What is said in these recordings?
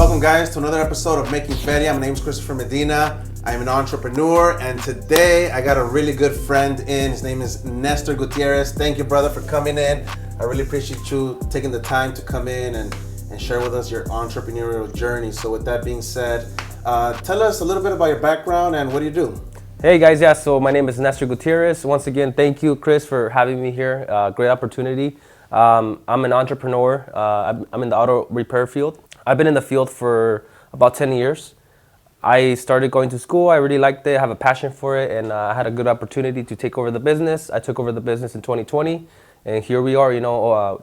Welcome guys to another episode of Making Feria. My name is Chris Medina. I'm an entrepreneur, and today I got a really good friend in. His name is Nestor Gutierrez. Thank you, brother, for coming in. I really appreciate you taking the time to come in and share with us your entrepreneurial journey. So with that being said, tell us a little bit about your background and what do you do? Hey guys, so my name is Nestor Gutierrez. Once again, thank you, Chris, for having me here. Great opportunity. I'm an entrepreneur. I'm in the auto repair field. I've been in the field for about 10 years. I started going to school. I really liked it. I have a passion for it, and I had a good opportunity to take over the business. I took over the business in 2020, and here we are,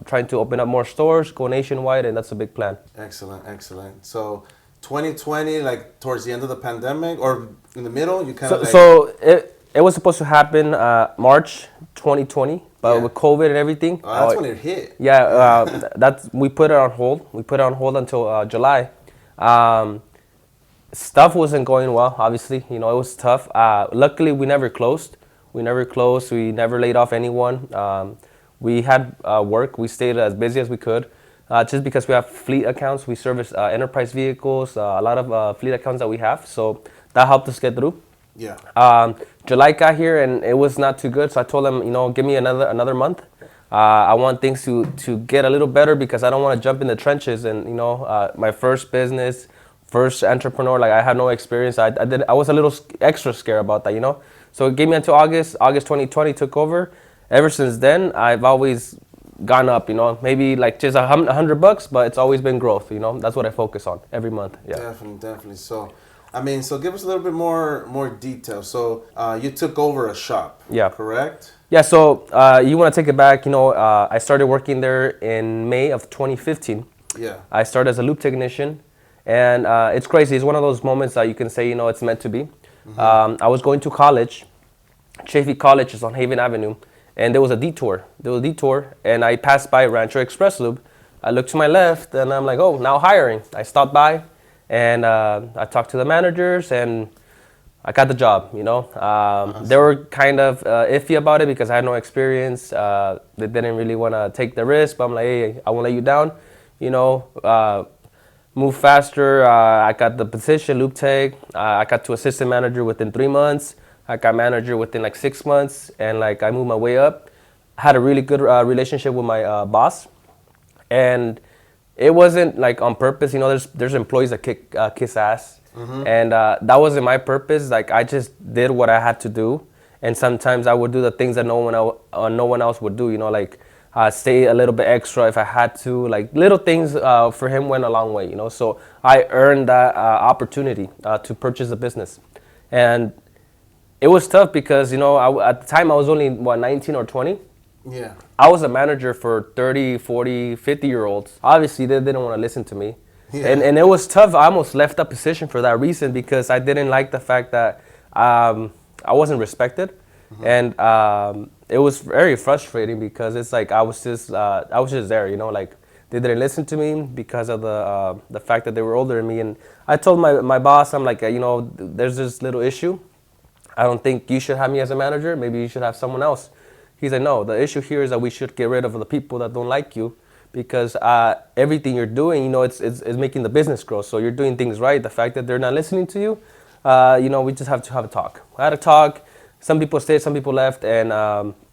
trying to open up more stores, go nationwide, and that's a big plan. Excellent. So 2020, like towards the end of the pandemic, or in the middle, you kind of So it was supposed to happen March 2020, but with COVID and everything. Oh, that's when it hit. Yeah, we put it on hold. We put it on hold until July. Stuff wasn't going well, obviously. It was tough. Luckily, we never closed. We never laid off anyone. We had work. We stayed as busy as we could. Just because we have fleet accounts, we service enterprise vehicles, a lot of fleet accounts that we have. So that helped us get through. Yeah. July got here and it was not too good. So I told them, give me another month. I want things to get a little better because I don't want to jump in the trenches. And my first business, first entrepreneur, like I had no experience. I was a little extra scared about that, So it gave me until August 2020 took over. Ever since then, I've always gone up, maybe like just $100, but it's always been growth, That's what I focus on every month. Yeah. Definitely. So give us a little bit more detail. So you took over a shop, yeah, correct? Yeah, so you want to take it back, I started working there in May of 2015. Yeah. I started as a loop technician, and it's crazy. It's one of those moments that you can say, it's meant to be. Mm-hmm. I was going to college. Chaffey College is on Haven Avenue, and there was a detour. And I passed by Rancho Express Loop. I looked to my left, and I'm like, oh, now hiring. I stopped by. And I talked to the managers, and I got the job, They were kind of iffy about it because I had no experience. They didn't really want to take the risk, but I'm like, hey, I won't let you down, move faster. I got the position, loop tech. I got to assistant manager within 3 months. I got manager within like 6 months, and like I moved my way up. I had a really good relationship with my boss, and it wasn't like on purpose, there's employees that kiss ass. Mm-hmm. And that wasn't my purpose. Like I just did what I had to do. And sometimes I would do the things that no one else would do, like stay a little bit extra if I had to. Like little things for him went a long way, So I earned that opportunity to purchase the business. And it was tough because, at the time I was only 19 or 20. Yeah. I was a manager for 30, 40, 50-year-olds. Obviously, they didn't want to listen to me. Yeah. And it was tough. I almost left that position for that reason because I didn't like the fact that I wasn't respected. Mm-hmm. And it was very frustrating because it's like I was just there, like they didn't listen to me because of the fact that they were older than me. And I told my boss, I'm like, there's this little issue. I don't think you should have me as a manager. Maybe you should have someone else. He's like, no, the issue here is that we should get rid of the people that don't like you because everything you're doing, it's making the business grow. So you're doing things right. The fact that they're not listening to you, we just have to have a talk. I had a talk. Some people stayed, some people left. And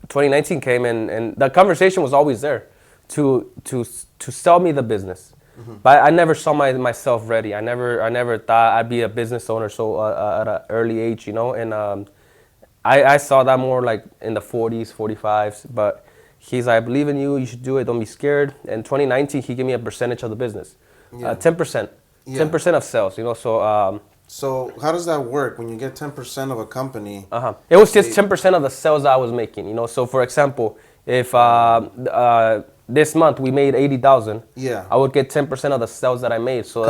2019 came and the conversation was always there to sell me the business. Mm-hmm. But I never saw myself ready. I never thought I'd be a business owner at an early age, and I saw that more like in the 40s, 45s, but he's like, I believe in you, you should do it, don't be scared. In 2019, he gave me a percentage of the business, 10%, yeah. 10% of sales, So how does that work when you get 10% of a company? It was just 10% of the sales that I was making, So for example, if this month we made 80,000, yeah, I would get 10% of the sales that I made. So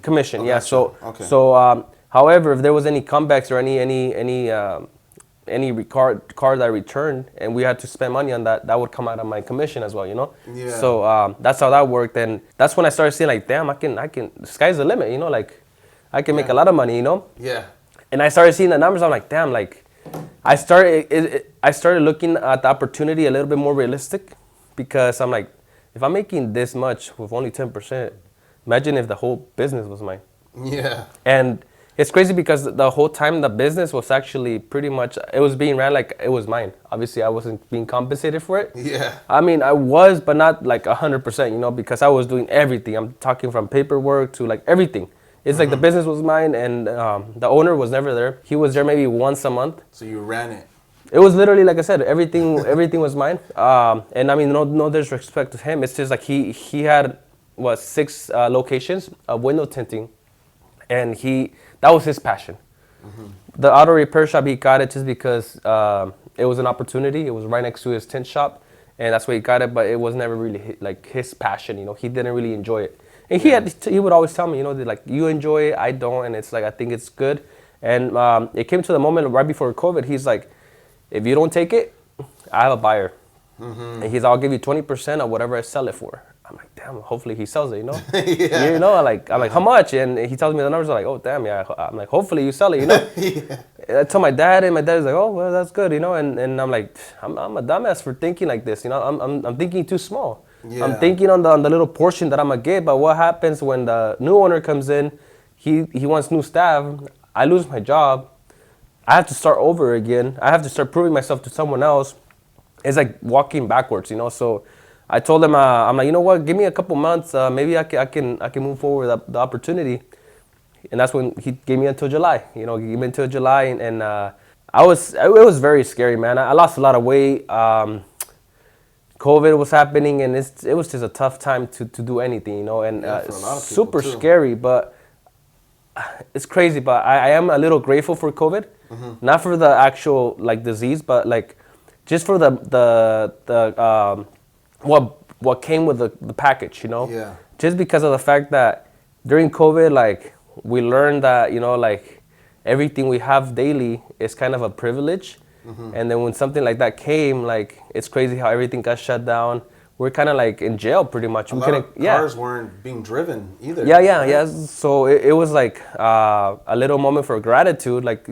commission, okay, yeah. So okay. So however, if there was any comebacks or any card that I returned and we had to spend money on that would come out of my commission as well, Yeah. So that's how that worked, and that's when I started seeing like, damn, I can. The sky's the limit, like I can make a lot of money, Yeah. And I started seeing the numbers. I'm like, damn, like I started looking at the opportunity a little bit more realistic because I'm like, if I'm making this much with only 10%, Imagine if the whole business was mine. Yeah. And it's crazy because the whole time the business was actually pretty much, it was being ran like it was mine. Obviously, I wasn't being compensated for it. Yeah. I mean, I was, but not like 100%, because I was doing everything. I'm talking from paperwork to like everything. It's like the business was mine, and the owner was never there. He was there maybe once a month. So you ran it. It was literally, like I said, everything was mine. And I mean, no disrespect to him. It's just like he had, 6 locations of window tinting, and that was his passion. The auto repair shop, he got it just because it was an opportunity. It was right next to his tint shop, and that's why he got it. But it was never really like his passion. He didn't really enjoy it. And he would always tell me, that like, you enjoy it, I don't, and it's like I think it's good. And it came to the moment right before COVID. He's like, if you don't take it, I have a buyer, and I'll give you 20% of whatever I sell it for. I'm like, damn, hopefully he sells it, Yeah. I'm like, how much? And he tells me the numbers. I'm like, oh, damn, yeah. I'm like, hopefully you sell it, Yeah. I told my dad, and my dad's like, oh, well, that's good, And I'm like, I'm a dumbass for thinking like this, I'm thinking too small. Yeah. I'm thinking on the little portion that I'm gonna get. But what happens when the new owner comes in? He wants new staff. I lose my job. I have to start over again. I have to start proving myself to someone else. It's like walking backwards, So I told him, I'm like, you know what? Give me a couple months. Maybe I can move forward with the opportunity. And that's when he gave me until July. He gave me until July, and it was very scary, man. I lost a lot of weight. COVID was happening, and it was just a tough time to do anything, And for a lot of people super too. scary, but it's crazy. But I am a little grateful for COVID, not for the actual like disease, but like just for the what came with the package, Yeah. Just because of the fact that during COVID, like, we learned that, like, everything we have daily is kind of a privilege. And then when something like that came, like, it's crazy how everything got shut down. We're kind of like in jail pretty much. A lot of cars weren't being driven either. Yeah. So it was like a little moment for gratitude, like,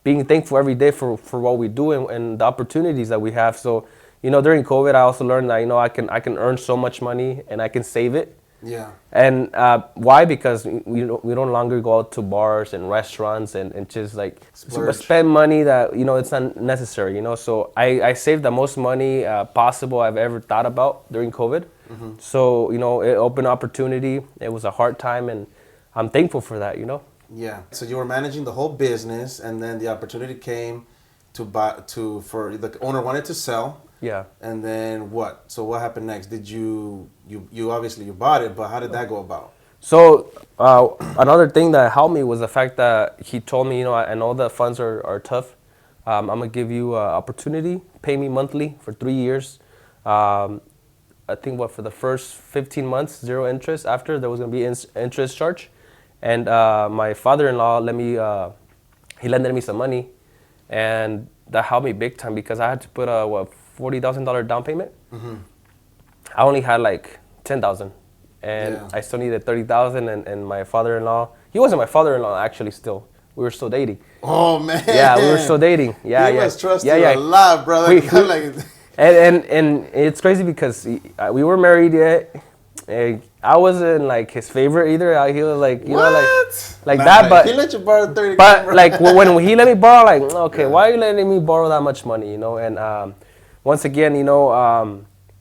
being thankful every day for what we do and the opportunities that we have. So, during COVID, I also learned that, I can earn so much money and I can save it. Yeah. And why? Because we no longer go out to bars and restaurants and just like spend money that, it's not necessary, So I saved the most money possible I've ever thought about during COVID. So, it opened opportunity. It was a hard time, and I'm thankful for that, Yeah. So you were managing the whole business, and then the opportunity came for the owner wanted to sell. Yeah. And then what? So what happened next? Did you obviously you bought it, but how did that go about? So another thing that helped me was the fact that he told me, I know the funds are tough. I'm gonna give you an opportunity. Pay me monthly for 3 years. I think for the first 15 months, 0 interest. After, there was gonna be interest charge. And my father-in-law he lended me some money, and that helped me big time because I had to put a $40,000 down payment. I only had like 10,000, and I still needed 30,000. And my father-in-law, he wasn't my father-in-law actually. Still, we were still dating. Oh man! Yeah, we were still dating. Yeah, he must trust you a lot, brother. And it's crazy because we were married yet. I wasn't like his favorite either. He was like, that. But he let you borrow 30. But like when he let me borrow, like, okay, why are you letting me borrow that much money? And once again,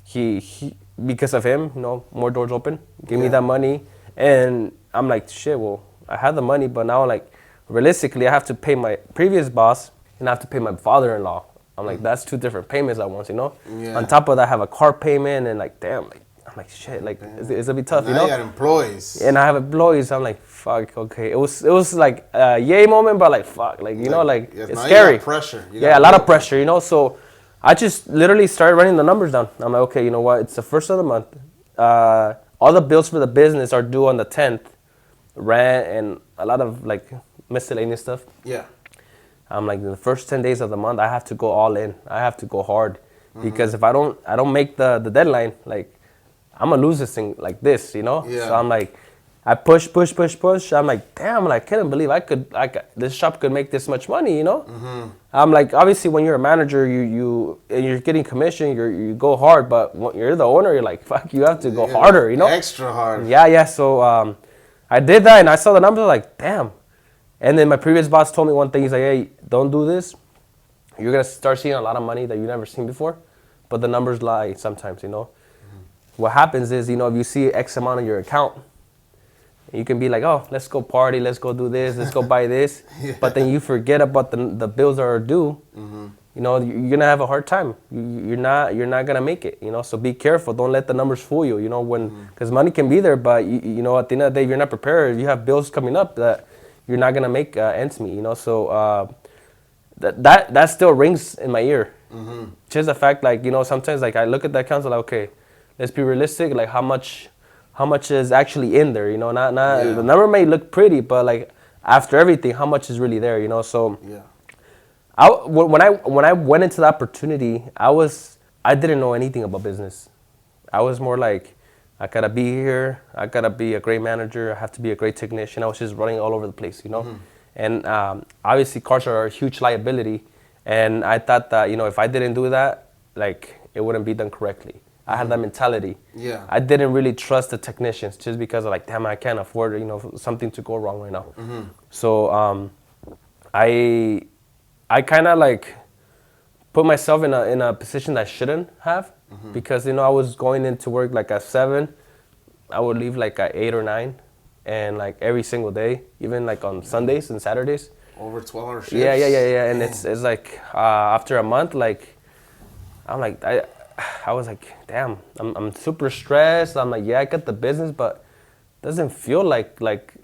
he because of him, more doors open. Give me that money, and I'm like, shit. Well, I had the money, but now like realistically, I have to pay my previous boss and I have to pay my father-in-law. I'm like, that's 2 different payments at once, Yeah. On top of that, I have a car payment, and like, damn, like, I'm like, shit, like, it's a bit tough, Now you got employees. And I have employees. I'm like, fuck, okay. It was like a yay moment, but like, fuck, like, it's scary. You got pressure. A lot of pressure, So I just literally started writing the numbers down. I'm like, okay, you know what? It's the first of the month. All the bills for the business are due on the 10th. Rent and a lot of like miscellaneous stuff. Yeah. I'm like, in the first 10 days of the month, I have to go all in. I have to go hard. Because if I don't make the deadline, like, I'm gonna lose this thing like this, Yeah. So I'm like, I push, push, push, push. I'm like, damn, I couldn't believe this shop could make this much money, you know? Mm-hmm. I'm like, obviously, when you're a manager, and you're getting commission, you go hard. But when you're the owner, you're like, fuck, you have to go harder, you know? Extra hard. Yeah. So I did that, and I saw the numbers, like, damn. And then my previous boss told me one thing. He's like, hey, don't do this. You're gonna start seeing a lot of money that you've never seen before, but the numbers lie sometimes, you know? Mm-hmm. What happens is, you know, if you see X amount on your account, you can be like, oh, let's go party, let's go do this, let's go buy this. But then you forget about the bills that are due. Mm-hmm. You know, you're gonna have a hard time. You're not gonna make it. You know, so be careful. Don't let the numbers fool you. You know, because money can be there, but you know, at the end of the day, if you're not prepared, you have bills coming up that you're not gonna make ends meet. You know, so that still rings in my ear. Mm-hmm. Just the fact, like, you know, sometimes like I look at the accounts, like, okay, let's be realistic. Like, how much is actually in there, you know, not the number may look pretty, but like after everything, how much is really there, you know? So when I went into the opportunity, I didn't know anything about business. I was more like, I gotta be here, I gotta be a great manager, I have to be a great technician. I was just running all over the place, you know? Mm-hmm. And obviously cars are a huge liability, and I thought that, you know, if I didn't do that, like, it wouldn't be done correctly. I had that mentality. Yeah. I didn't really trust the technicians just because of like, damn, I can't afford, you know, something to go wrong right now. Mm-hmm. So I kind of like put myself in a position that I shouldn't have, because, you know, I was going into work like at 7. I would leave like at 8 or 9, and like every single day, even like on Sundays and Saturdays. Over 12-hour shifts. Yeah. And it's like after a month, like I'm like I was like, damn, I'm super stressed. I'm like, yeah, I got the business, but it doesn't feel like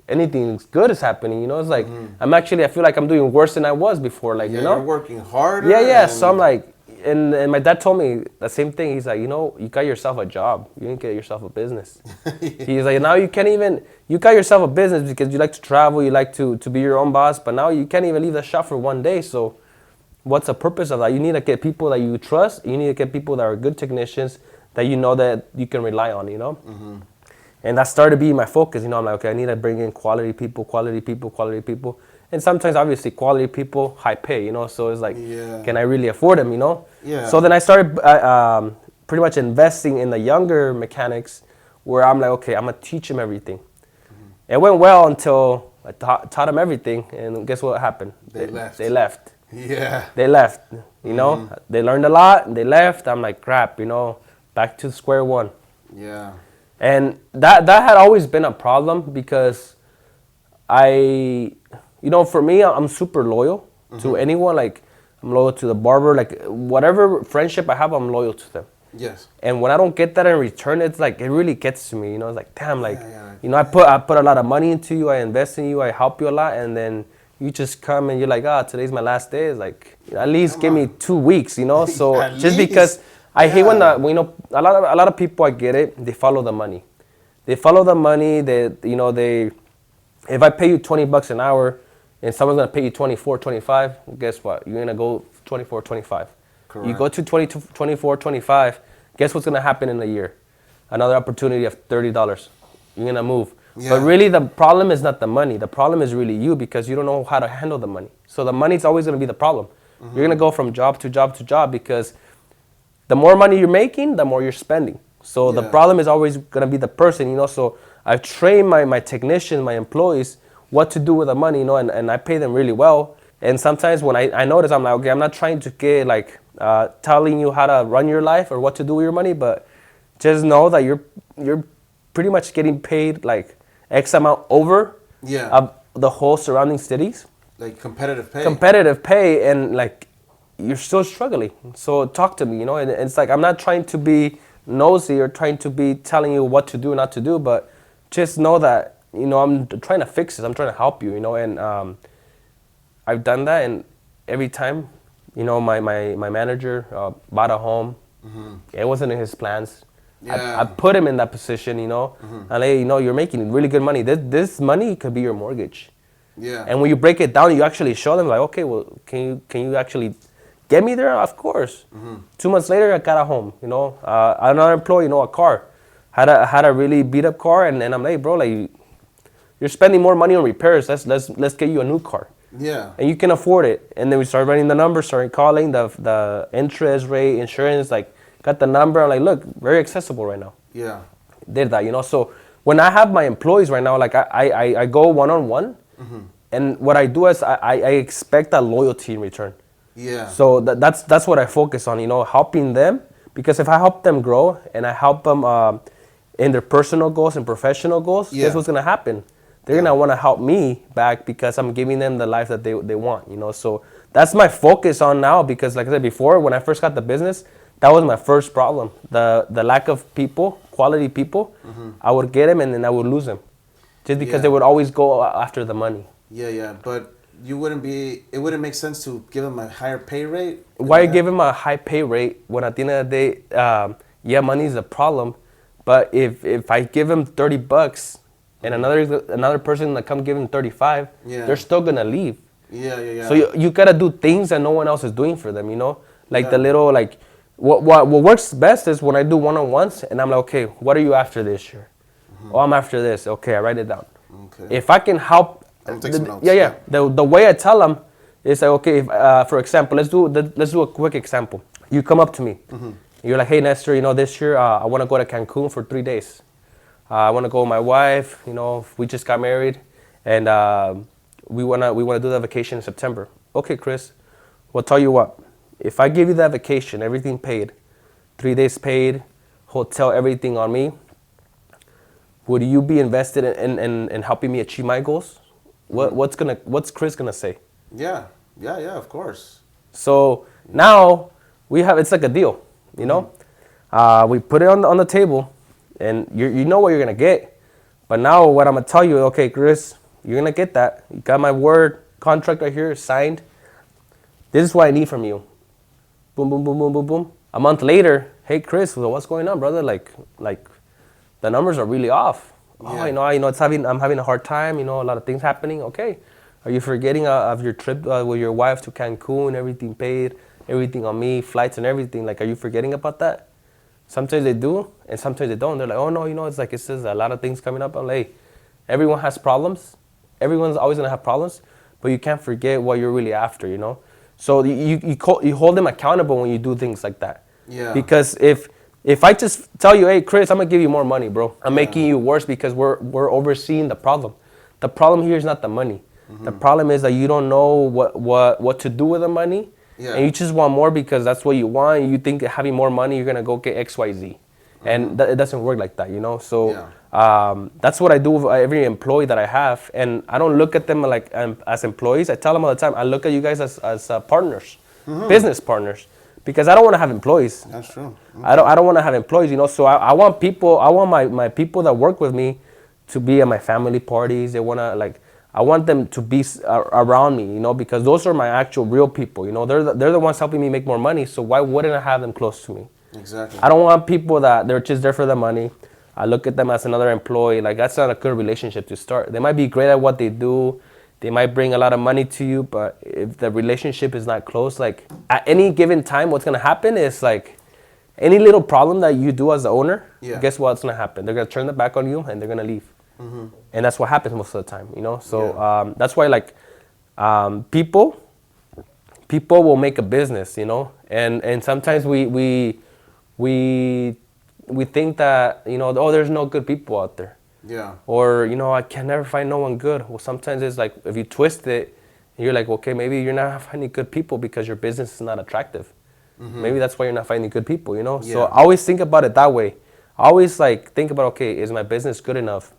anything good is happening. You know, it's like I feel like I'm doing worse than I was before. Like, you know, you're working harder. Yeah. So I'm like, and my dad told me the same thing. He's like, you know, you got yourself a job. You didn't get yourself a business. He's like, now you got yourself a business because you like to travel, you like to be your own boss, but now you can't even leave the shop for one day. So what's the purpose of that? You need to get people that you trust. You need to get people that are good technicians that you know that you can rely on, you know? Mm-hmm. And that started being my focus. You know, I'm like, okay, I need to bring in quality people. And sometimes, obviously, quality people, high pay, you know? So it's like, can I really afford them, you know? Yeah. So then I started pretty much investing in the younger mechanics, where I'm like, okay, I'm going to teach them everything. Mm-hmm. It went well until I taught them everything. And guess what happened? They left. Yeah. They left, you know? Mm-hmm. They learned a lot, and they left. I'm like, crap, you know, back to square one. Yeah. And that had always been a problem, because you know, for me, I'm super loyal to anyone. Like, I'm loyal to the barber. Like, whatever friendship I have, I'm loyal to them. Yes. And when I don't get that in return, it's like, it really gets to me, you know? It's like, damn, like, you know, I put a lot of money into you, I invest in you, I help you a lot, and then you just come and you're like, today's my last day. It's like, at least give me 2 weeks, you know? So just because I hate when you know, a lot of people, I get it, they follow the money. If I pay you $20 an hour and someone's gonna pay you 24, 25, guess what? You're gonna go 24, 25. Correct. You go to 24, 25, guess what's gonna happen in a year? Another opportunity of $30. You're gonna move. Yeah. But really, the problem is not the money. The problem is really you, because you don't know how to handle the money. So the money's always going to be the problem. Mm-hmm. You're going to go from job to job to job, because the more money you're making, the more you're spending. So the problem is always going to be the person, you know. So I've trained my technicians, my employees, what to do with the money, you know, and I pay them really well. And sometimes when I notice, I'm like, okay, I'm not trying to get like telling you how to run your life or what to do with your money, but just know that you're pretty much getting paid like X amount over the whole surrounding cities. Like competitive pay, and like you're still struggling. So talk to me, you know. And it's like, I'm not trying to be nosy or trying to be telling you what to do, not to do, but just know that, you know, I'm trying to fix this. I'm trying to help you, you know. And I've done that, and every time, you know, my manager bought a home. Mm-hmm. It wasn't in his plans. Yeah. I put him in that position, you know. Mm-hmm. And you know, you're making really good money. This money could be your mortgage. Yeah. And when you break it down, you actually show them like, okay, well, can you actually get me there? Of course. Mm-hmm. 2 months later, I got a home, you know. Another employee, you know, a car. Had a really beat up car, and I'm like, bro, like, you're spending more money on repairs. Let's get you a new car. Yeah. And you can afford it. And then we started running the numbers, started calling the interest rate, insurance, like got the number. I'm like, look, very accessible right now. Yeah. Did that, So when I have my employees right now, like I go one-on-one, and what I do is I expect a loyalty in return. Yeah. So that's what I focus on, helping them. Because if I help them grow and I help them in their personal goals and professional goals, guess what's gonna happen? They're gonna want to help me back because I'm giving them the life that they want, So that's my focus on now. Because like I said before, when I first got the business, that was my first problem. The lack of people, quality people. I would get them and then I would lose them, just because they would always go after the money. Yeah. But it wouldn't make sense to give them a higher pay rate? Why give them a high pay rate when at the end of the day, money is a problem. But if I give them $30 and another person that come give them 35, they're still gonna leave. Yeah. So you gotta do things that no one else is doing for them, Like the little what works best is when I do one-on-ones and I'm like, okay, what are you after this year? Oh, I'm after this. Okay, I write it down. Okay. If I can help, I'm gonna take some notes. Yeah. The way I tell them is like, okay, if, for example, let's do a quick example. You come up to me. You're like, hey, Nestor, this year I want to go to Cancun for 3 days. I want to go with my wife. We just got married, and we wanna do the vacation in September. Okay, Chris. Well, tell you what. If I give you that vacation, everything paid, 3 days paid, hotel, everything on me, would you be invested in helping me achieve my goals? What's Chris gonna say? Yeah, of course. So now it's like a deal, We put it on the table, and you know what you're gonna get. But now what I'm gonna tell you, okay, Chris, you're gonna get that. You got my word contract right here, signed. This is what I need from you. Boom, boom, boom, boom, boom, boom. A month later, hey, Chris, what's going on, brother? Like the numbers are really off. Yeah. Oh, I'm having a hard time. A lot of things happening. Okay, are you forgetting of your trip with your wife to Cancun? Everything paid, everything on me, flights and everything. Like, are you forgetting about that? Sometimes they do, and sometimes they don't. They're like, oh no, it's like it says a lot of things coming up. I'm like, hey, everyone has problems. Everyone's always gonna have problems, but you can't forget what you're really after. So you hold them accountable when you do things like that. Yeah. Because if I just tell you, hey, Chris, I'm gonna give you more money, bro. I'm making you worse because we're overseeing the problem. The problem here is not the money. The problem is that you don't know what to do with the money, and you just want more because that's what you want. You think having more money, you're gonna go get X, Y, Z, and it doesn't work like that, So that's what I do with every employee that I have, and I don't look at them like as employees. I tell them all the time, I look at you guys as partners, business partners. Because I don't want to have employees. That's true. Okay. I don't want to have employees, So I want people. I want my people that work with me to be at my family parties. They wanna I want them to be around me, Because those are my actual real people, They're the ones helping me make more money. So why wouldn't I have them close to me? Exactly. I don't want people that they're just there for the money. I look at them as another employee. That's not a good relationship to start. They might be great at what they do. They might bring a lot of money to you, but if the relationship is not close, at any given time, what's gonna happen is any little problem that you do as the owner, guess what's gonna happen? They're gonna turn their back on you and they're gonna leave, and that's what happens most of the time, So that's why people will make a business, and sometimes we think that oh, there's no good people out there. Yeah. Or, I can never find no one good. Well, sometimes it's like if you twist it, you're like, okay, maybe you're not finding good people because your business is not attractive. Maybe that's why you're not finding good people, Yeah. So I always think about it that way. I always think about, okay, is my business good enough?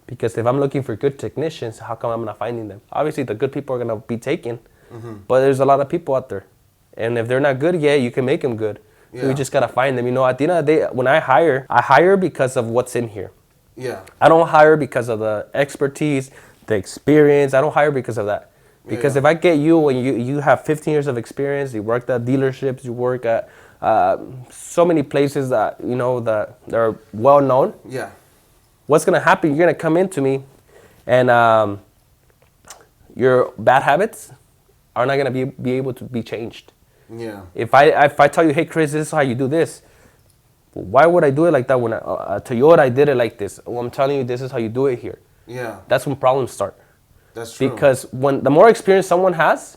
Because if I'm looking for good technicians, how come I'm not finding them? Obviously, the good people are going to be taken, but there's a lot of people out there. And if they're not good yet, you can make them good. Yeah. So you just got to find them. At the end of the day, when I hire because of what's in here. Yeah. I don't hire because of the expertise, the experience. I don't hire because of that. Because if I get you and you have 15 years of experience, you worked at dealerships, you work at so many places that that are well known. Yeah. What's gonna happen? You're gonna come into me, and your bad habits are not gonna be able to be changed. Yeah. If I tell you, hey Chris, this is how you do this. Why would I do it like that when at Toyota I did it like this? Well, I'm telling you, this is how you do it here. Yeah. That's when problems start. That's true. Because when the more experience someone has,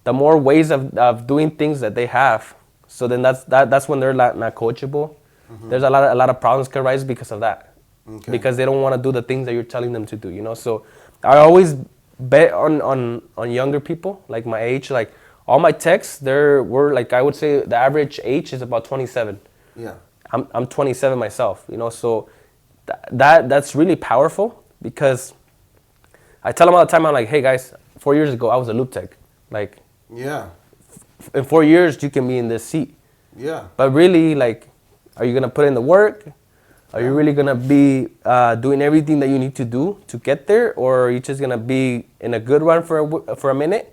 the more ways of doing things that they have. So then that's when they're not coachable. There's a lot of problems can arise because of that. Okay. Because they don't want to do the things that you're telling them to do, you know. So I always bet on younger people like my age. Like all my techs, were like, I would say the average age is about 27. Yeah. I'm 27 myself, you know. So that's really powerful because I tell them all the time. I'm like, hey guys, 4 years ago I was a loop tech. Like, Yeah. in 4 years you can be in this seat. Yeah. But really, like, are you gonna put in the work? Are you really gonna be doing everything that you need to do to get there, or are you just gonna be in a good run for a minute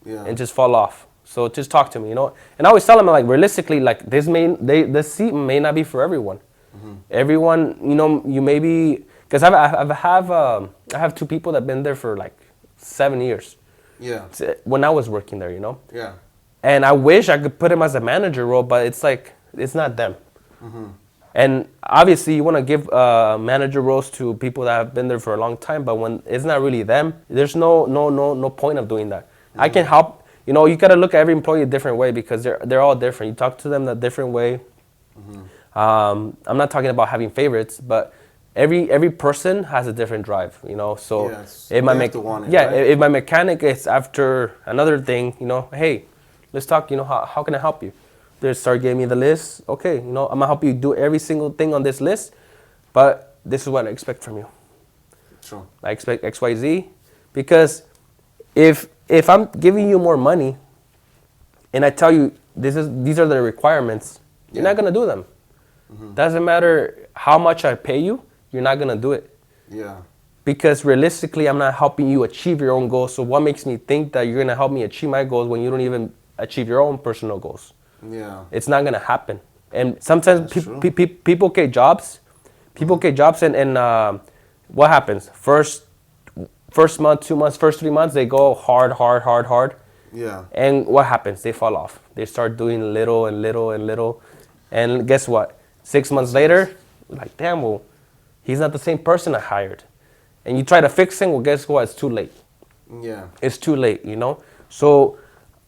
Yeah. and just fall off? So just talk to me, you know. And I always tell them, like, realistically, like this seat may not be for everyone. Everyone, you know, you may be, because I have two people that have been there for like 7 years. Yeah. When I was working there, you know. Yeah. And I wish I could put him as a manager role, but it's like, it's not them. And obviously you want to give manager roles to people that have been there for a long time, but when it's not really them, there's no point of doing that. I can help, you know, you got to look at every employee a different way because they're all different. You talk to them a different way. I'm not talking about having favorites, but every person has a different drive, you know. So Yes. if my They have to want it, yeah, right? if my mechanic is after another thing, you know, hey, let's talk, you know, how can I help you? They start giving me the list. Okay, you know, I'm gonna help you do every single thing on this list, but this is what I expect from you. Sure. I expect X, Y, Z, because if I'm giving you more money, and I tell you these are the requirements, you're not gonna do them. Doesn't matter how much I pay you, you're not gonna do it. Yeah. Because realistically, I'm not helping you achieve your own goals. So what makes me think that you're gonna help me achieve my goals when you don't even achieve your own personal goals? Yeah. It's not gonna happen. And sometimes That's true. people get jobs. People get jobs, and what happens? First month, 2 months, first 3 months, they go hard. Yeah. And what happens? They fall off. They start doing little and little and little. And guess what? 6 months later, like, damn, well, he's not the same person I hired. And you try to fix him, well, guess what? It's too late. Yeah. It's too late, you know? So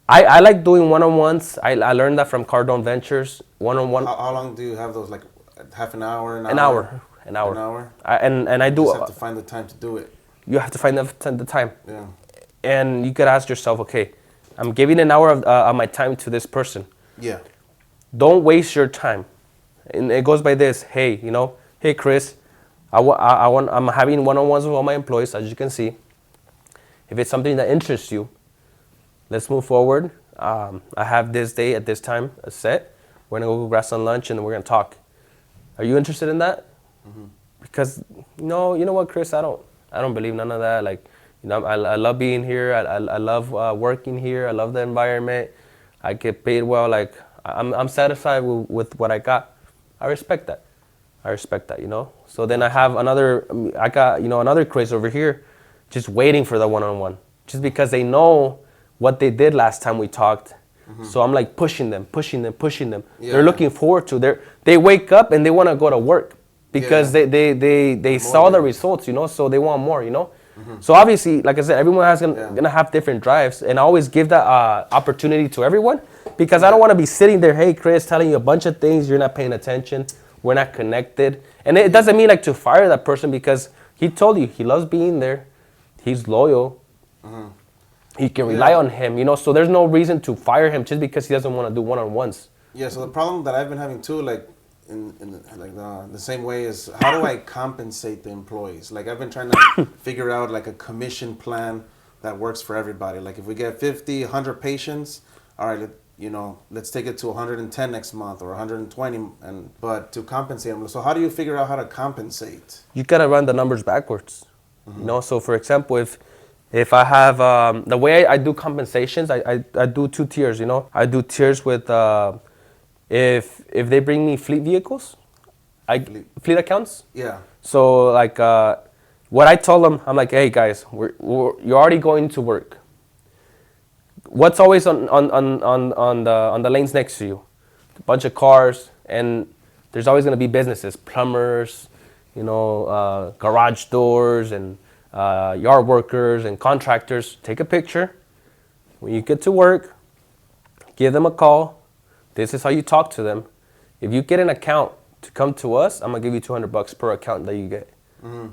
I like doing one-on-ones. I learned that from Cardone Ventures, one-on-one. How long do you have those? Like half an hour, An hour. An hour? And I You do. just have to find the time to do it. You have to find the time. Yeah. And you could ask yourself, okay, I'm giving an hour of my time to this person. Yeah. Don't waste your time. And it goes by this, hey, you know, hey, Chris, I'm having one-on-ones with all my employees, as you can see. If it's something that interests you, let's move forward. I have this day at this time set. We're gonna go grab some lunch and we're gonna talk. Are you interested in that? Because no, you know what, Chris, I don't believe none of that. Like, you know, I love being here. I love working here. I love the environment. I get paid well. Like, I'm satisfied with what I got. I respect that. You know. So then I got another Chris over here, just waiting for the one-on-one, just because they know what they did last time we talked. So I'm like pushing them. Yeah. They're looking forward to. They wake up and they want to go to work because they saw the results, you know. So they want more, you know. So obviously, like I said, everyone gonna have different drives, and I always give that opportunity to everyone because I don't want to be sitting there, hey Chris, telling you a bunch of things, you're not paying attention, we're not connected, and it doesn't mean like to fire that person because he told you he loves being there, he's loyal. You can rely on him, you know, so there's no reason to fire him just because he doesn't want to do one-on-ones. Yeah, so the problem that I've been having too, like, in the same way is how do I compensate the employees? Like, I've been trying to figure out, like, a commission plan that works for everybody. Like, if we get 50, 100 patients, all right, let's take it to 110 next month or 120, but to compensate them. So how do you figure out how to compensate? You got to run the numbers backwards, you know, so for example, if I have, the way I do compensations, I do 2 tiers, you know. I do tiers with, if they bring me fleet vehicles, fleet accounts. Yeah. So like, what I told them, I'm like, hey guys, you're already going to work. What's always on the lanes next to you? A bunch of cars, and there's always gonna be businesses, plumbers, you know, garage doors, and yard workers and contractors. Take a picture. When you get to work, give them a call. This is how you talk to them. If you get an account to come to us, I'm gonna give you $200 per account that you get. Mm-hmm.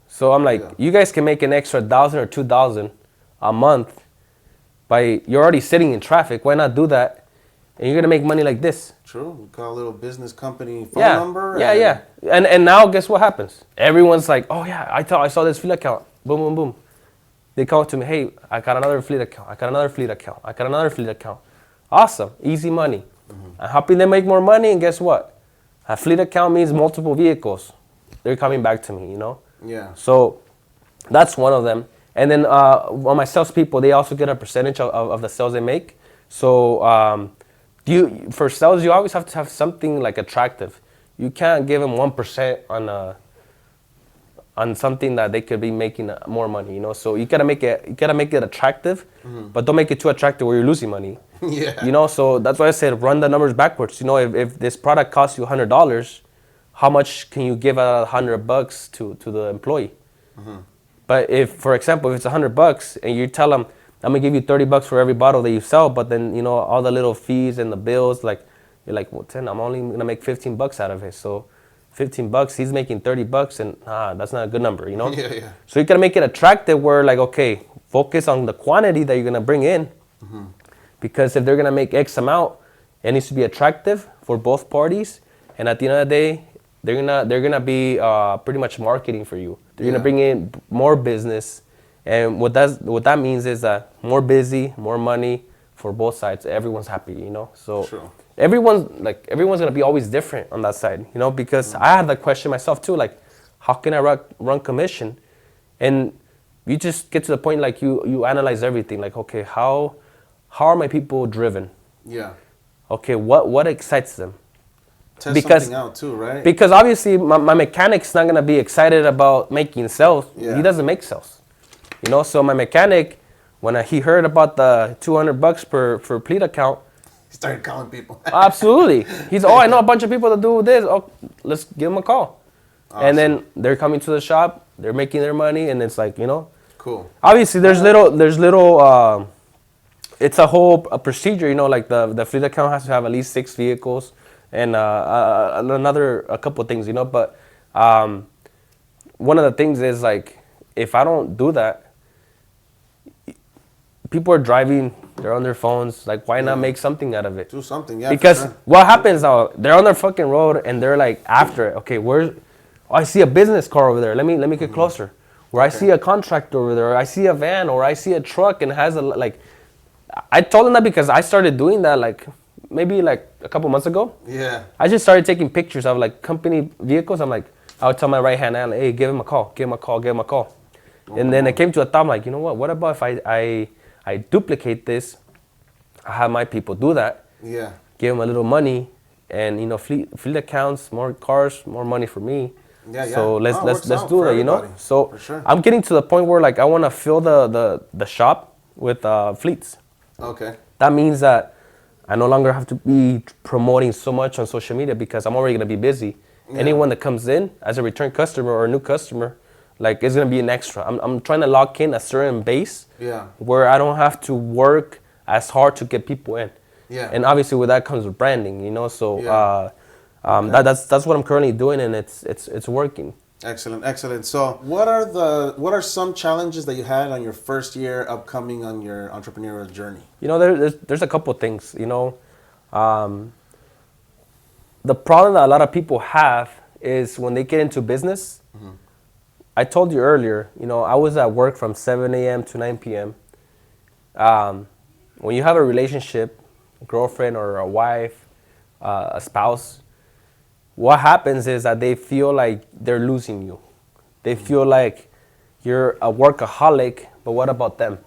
So I'm like, you guys can make an extra 1,000 or 2,000 a month by you're already sitting in traffic. Why not do that? And you're gonna make money like this. True. We call a little business company phone number. Yeah. And now guess what happens? Everyone's like, oh yeah, I saw this fleet account. Boom, boom, boom. They call to me, hey, I got another fleet account. I got another fleet account. I got another fleet account. Awesome, easy money. Mm-hmm. I'm helping them make more money, and guess what? A fleet account means multiple vehicles. They're coming back to me, you know? Yeah. So that's one of them. And then on my salespeople, they also get a percentage of the sales they make. So for sales, you always have to have something like attractive. You can't give them 1% on something that they could be making more money, you know. So you gotta make it attractive, but don't make it too attractive where you're losing money. Yeah. You know, so that's why I said run the numbers backwards. You know, if this product costs you $100, how much can you give out $100 to the employee? Mm-hmm. But if, for example, if it's $100 and you tell them, I'm gonna give you $30 for every bottle that you sell, but then, you know, all the little fees and the bills, like, you're like, well, 10, I'm only gonna make $15 out of it. So $15, he's making $30, and that's not a good number, you know? Yeah. So you gotta make it attractive where, like, okay, focus on the quantity that you're gonna bring in. Mm-hmm. Because if they're gonna make X amount, it needs to be attractive for both parties. And at the end of the day, they're gonna be pretty much marketing for you. They're gonna bring in more business, and what that means is that more busy, more money for both sides. Everyone's happy, you know. So True. everyone's gonna be always different on that side, you know. Because I had that question myself too, like, how can I run commission? And you just get to the point like you analyze everything, like, okay, how are my people driven? Yeah. Okay, what excites them? Test something out too, right? Because obviously my mechanic's not gonna be excited about making sales. Yeah. He doesn't make sales, you know. So my mechanic, when he heard about the $200 per fleet account, he started calling people. Absolutely, he's I know a bunch of people that do this. Oh, let's give him a call. Awesome. And then they're coming to the shop, they're making their money, and it's like, you know, cool. Obviously, there's little. It's a whole procedure, you know. Like the fleet account has to have at least 6 vehicles. And a couple of things, you know, but one of the things is, like, if I don't do that, people are driving, they're on their phones, like, why not make something out of it? Do something, yeah. Because what happens now, they're on their fucking road and they're like after it. Okay, I see a business car over there. Let me get closer. Where I see a contractor over there, or I see a van, or I see a truck and has I told them that because I started doing that, like, maybe like a couple months ago. Yeah. I just started taking pictures of, like, company vehicles. I'm like, I would tell my right hand man, hey, give him a call. And then it came to a thought, I'm like, you know what about if I duplicate this? I have my people do that. Yeah. Give them a little money, and, you know, fleet accounts, more cars, more money for me. Yeah. So let's do that, you know. So sure. I'm getting to the point where, like, I want to fill the shop with fleets. Okay. That means that I no longer have to be promoting so much on social media because I'm already going to be busy. Yeah. Anyone that comes in as a return customer or a new customer, like, it's going to be an extra. I'm trying to lock in a certain base where I don't have to work as hard to get people in. Yeah. And obviously with that comes with branding, you know. So that's what I'm currently doing, and it's working. Excellent. So what are some challenges that you had on your first year upcoming on your entrepreneurial journey? You know, there's a couple things, you know. The problem that a lot of people have is when they get into business. Mm-hmm. I told you earlier, you know, I was at work from 7 a.m. to 9 p.m. When you have a relationship, a girlfriend or a wife, a spouse, what happens is that they feel like they're losing you. They feel like you're a workaholic, but what about them?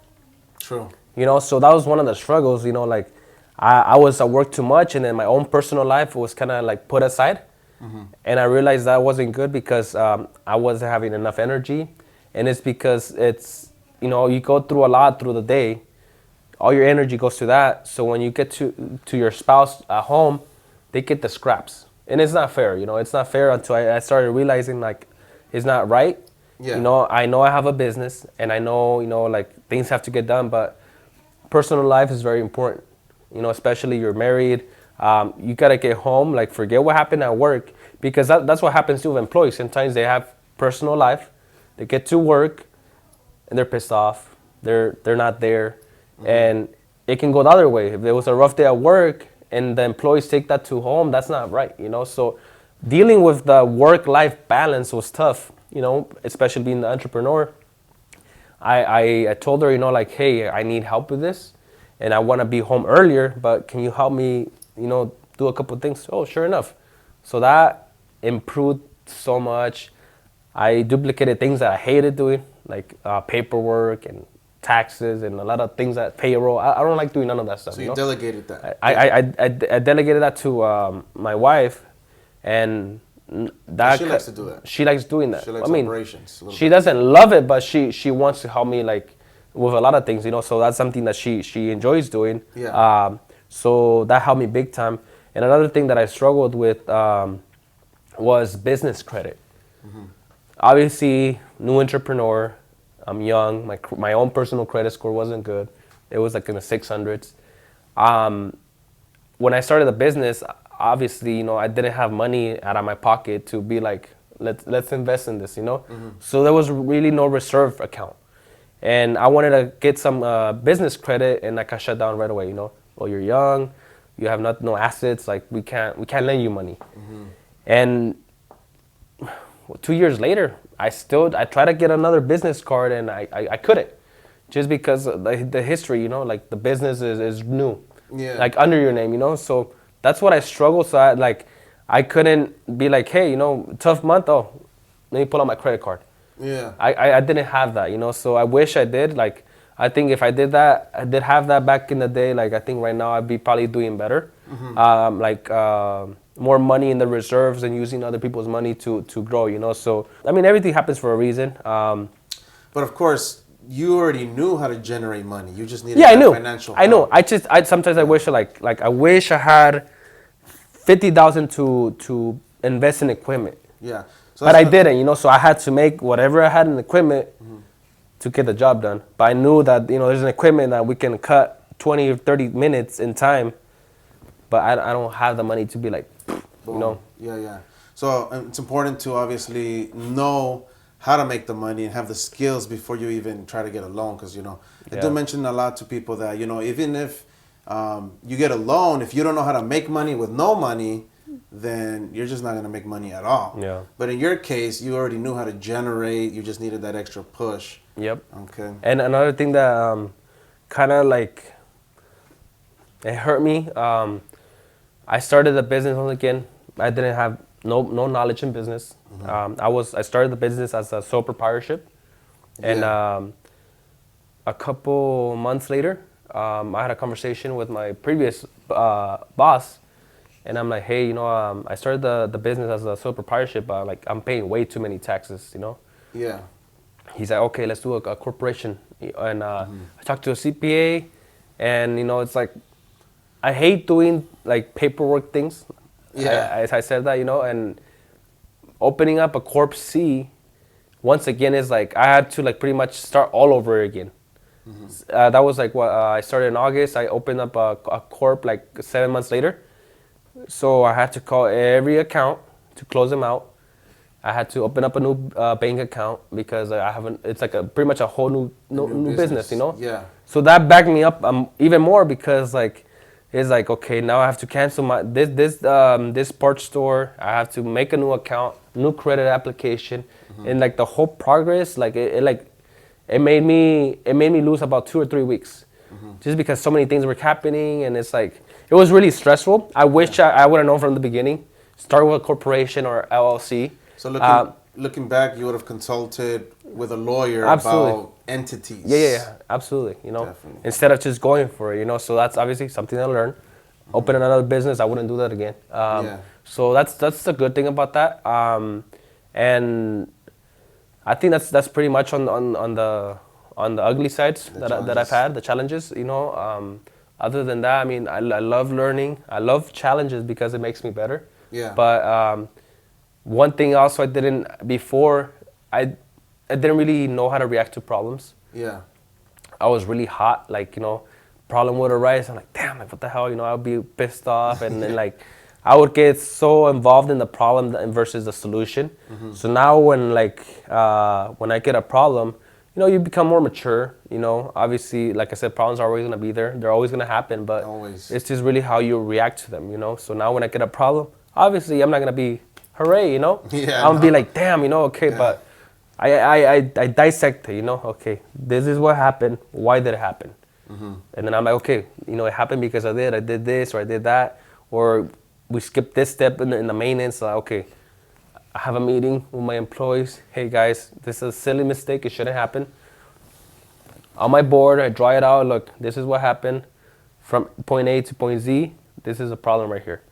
True. You know, so that was one of the struggles, you know, like I was at work too much, and then my own personal life was kind of like put aside. Mm-hmm. And I realized that wasn't good because I wasn't having enough energy. And it's because it's, you know, you go through a lot through the day. All your energy goes to that. So when you get to your spouse at home, they get the scraps. And it's not fair, you know. It's not fair until I started realizing, like, it's not right. Yeah. You know I have a business, and I know, like things have to get done, but personal life is very important. Especially you're married. You gotta get home, like forget what happened at work, because that's what happens to employees. Sometimes they have personal life, they get to work, and they're pissed off. They're not there, and it can go the other way. If there was a rough day at work and the employees take that to home, that's not right. So dealing with the work-life balance was tough. Especially being the entrepreneur. I told her, like, hey, I need help with this, and I want to be home earlier, but can you help me, do a couple things? Oh, sure enough. So that improved so much. I duplicated things that I hated doing, like paperwork and taxes and a lot of things that payroll. I don't like doing none of that stuff. So you delegated that. I delegated that to my wife, and that she likes to do that. She likes doing that. She likes operations. She doesn't love it, but she wants to help me like with a lot of things, So that's something that she enjoys doing. Yeah. So that helped me big time. And another thing that I struggled with was business credit. Obviously, new entrepreneur. I'm young. My own personal credit score wasn't good. It was like in the 600s. When I started the business, obviously, I didn't have money out of my pocket to be like, let's invest in this, So there was really no reserve account. And I wanted to get some business credit, and I got shut down right away, Well, you're young, you have no assets, like we can't lend you money. And 2 years later, I tried to get another business card, and I couldn't, just because the history, like the business is new, like under your name, So that's what I struggled. So I couldn't be like, hey, tough month. Oh, let me pull out my credit card. Yeah. I didn't have that, So I wish I did. Like, I think if I did that, I did have that back in the day. Like, I think right now I'd be probably doing better. More money in the reserves and using other people's money to grow, So, I mean, everything happens for a reason. But of course, you already knew how to generate money. You just needed financial help. I know. Sometimes I wish I wish I had $50,000 to invest in equipment. Yeah. But I didn't, So I had to make whatever I had in equipment to get the job done. But I knew that, there's an equipment that we can cut 20 or 30 minutes in time. But I don't have the money to be like, Yeah. So it's important to obviously know how to make the money and have the skills before you even try to get a loan. Because, I do mention a lot to people that, even if you get a loan, if you don't know how to make money with no money, then you're just not going to make money at all. Yeah. But in your case, you already knew how to generate. You just needed that extra push. Yep. Okay. And another thing that kind of like, it hurt me. I started the business once again. I didn't have no knowledge in business. I started the business as a sole proprietorship, and a couple months later, I had a conversation with my previous boss, and I'm like, hey, I started the business as a sole proprietorship, but like I'm paying way too many taxes, Yeah. He's like, okay, let's do a corporation, and I talked to a CPA, and it's like, I hate doing like paperwork things. Yeah. As I said that, and opening up a Corp C, once again, is like I had to like pretty much start all over again. That was like what I started in August. I opened up a Corp like 7 months later. So I had to call every account to close them out. I had to open up a new bank account because I haven't. It's like pretty much a whole new business, Yeah. So that backed me up even more because like. It's like, okay, now I have to cancel this parts store. I have to make a new account, new credit application, and like the whole progress, like it made me lose about 2 or 3 weeks, just because so many things were happening, and it's like it was really stressful. I wish I would have known from the beginning. Start with a corporation or LLC. So looking back, you would have consulted with a lawyer about entities. Yeah, absolutely. Definitely. Instead of just going for it, So that's obviously something I learned. Open another business, I wouldn't do that again. So that's the good thing about that. And I think that's pretty much on the ugly sides that I've had, the challenges. Other than that, I mean, I love learning. I love challenges because it makes me better. Yeah. But one thing also I didn't before, I didn't really know how to react to problems. Yeah. I was really hot, like, problem would arise. I'm like, damn, like, what the hell, I'll be pissed off. And then, like, I would get so involved in the problem versus the solution. So now when I get a problem, you become more mature, Obviously, like I said, problems are always going to be there. They're always going to happen, but Always. it's just really how you react to them, So now when I get a problem, obviously, I'm not going to be, hooray, Yeah, I'm going to be like, damn, okay, but I dissect it, okay, this is what happened. Why did it happen? And then I'm like, okay, it happened because I did this or I did that, or we skipped this step in the maintenance. Like, okay, I have a meeting with my employees. Hey guys, this is a silly mistake. It shouldn't happen. On my board, I draw it out. Look, this is what happened from point A to point Z. This is a problem right here.